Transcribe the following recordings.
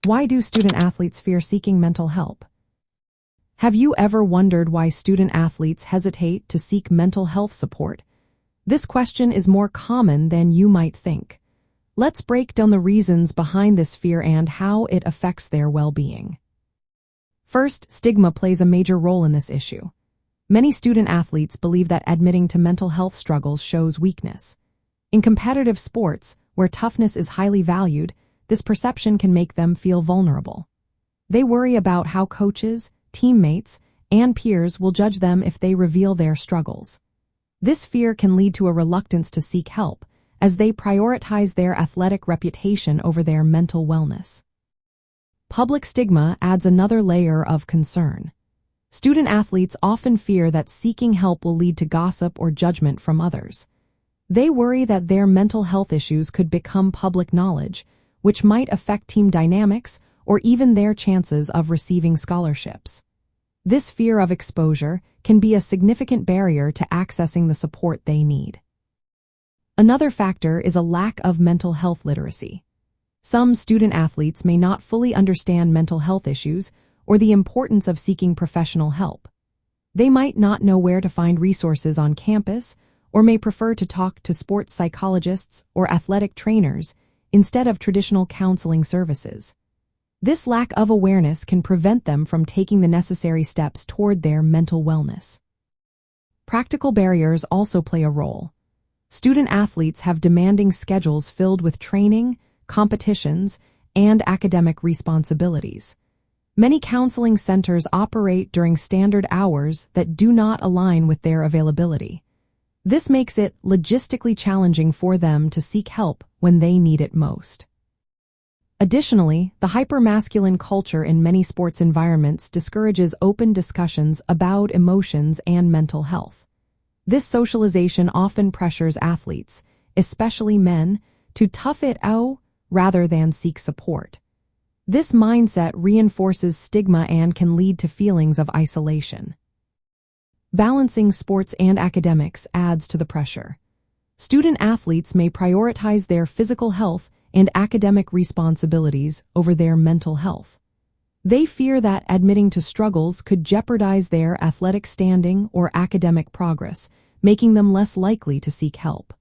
Why do student athletes fear seeking mental help? Have you ever wondered why student athletes hesitate to seek mental health support? This question is more common than you might think. Let's break down the reasons behind this fear and how it affects their well-being. First, stigma plays a major role in this issue. Many student athletes believe that admitting to mental health struggles shows weakness. In competitive sports, where toughness is highly valued, this perception can make them feel vulnerable. They worry about how coaches, teammates, and peers will judge them if they reveal their struggles. This fear can lead to a reluctance to seek help, as they prioritize their athletic reputation over their mental wellness. Public stigma adds another layer of concern. Student athletes often fear that seeking help will lead to gossip or judgment from others. They worry that their mental health issues could become public knowledge, which might affect team dynamics or even their chances of receiving scholarships. This fear of exposure can be a significant barrier to accessing the support they need. Another factor is a lack of mental health literacy. Some student athletes may not fully understand mental health issues or the importance of seeking professional help. They might not know where to find resources on campus or may prefer to talk to sports psychologists or athletic trainers instead of traditional counseling services. This lack of awareness can prevent them from taking the necessary steps toward their mental wellness. Practical barriers also play a role. Student athletes have demanding schedules filled with training, competitions, and academic responsibilities. Many counseling centers operate during standard hours that do not align with their availability. This makes it logistically challenging for them to seek help when they need it most. Additionally, the hypermasculine culture in many sports environments discourages open discussions about emotions and mental health. This socialization often pressures athletes, especially men, to tough it out rather than seek support. This mindset reinforces stigma and can lead to feelings of isolation. Balancing sports and academics adds to the pressure. Student athletes may prioritize their physical health and academic responsibilities over their mental health. They fear that admitting to struggles could jeopardize their athletic standing or academic progress, making them less likely to seek help.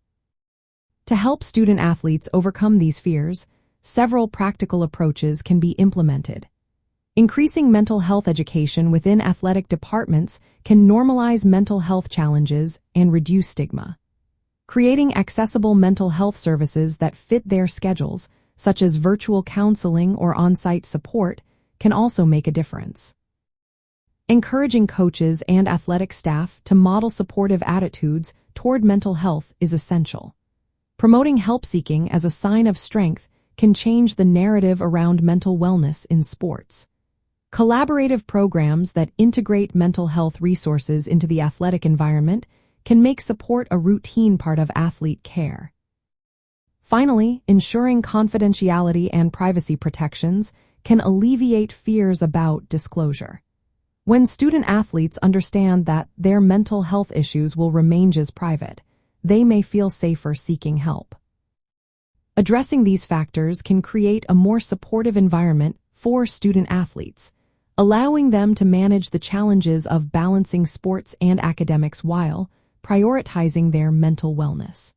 To help student athletes overcome these fears, several practical approaches can be implemented. Increasing mental health education within athletic departments can normalize mental health challenges and reduce stigma. Creating accessible mental health services that fit their schedules, such as virtual counseling or on-site support, can also make a difference. Encouraging coaches and athletic staff to model supportive attitudes toward mental health is essential. Promoting help-seeking as a sign of strength can change the narrative around mental wellness in sports. Collaborative programs that integrate mental health resources into the athletic environment can make support a routine part of athlete care. Finally, ensuring confidentiality and privacy protections can alleviate fears about disclosure. When student athletes understand that their mental health issues will remain just private, they may feel safer seeking help. Addressing these factors can create a more supportive environment for student athletes, allowing them to manage the challenges of balancing sports and academics while prioritizing their mental wellness.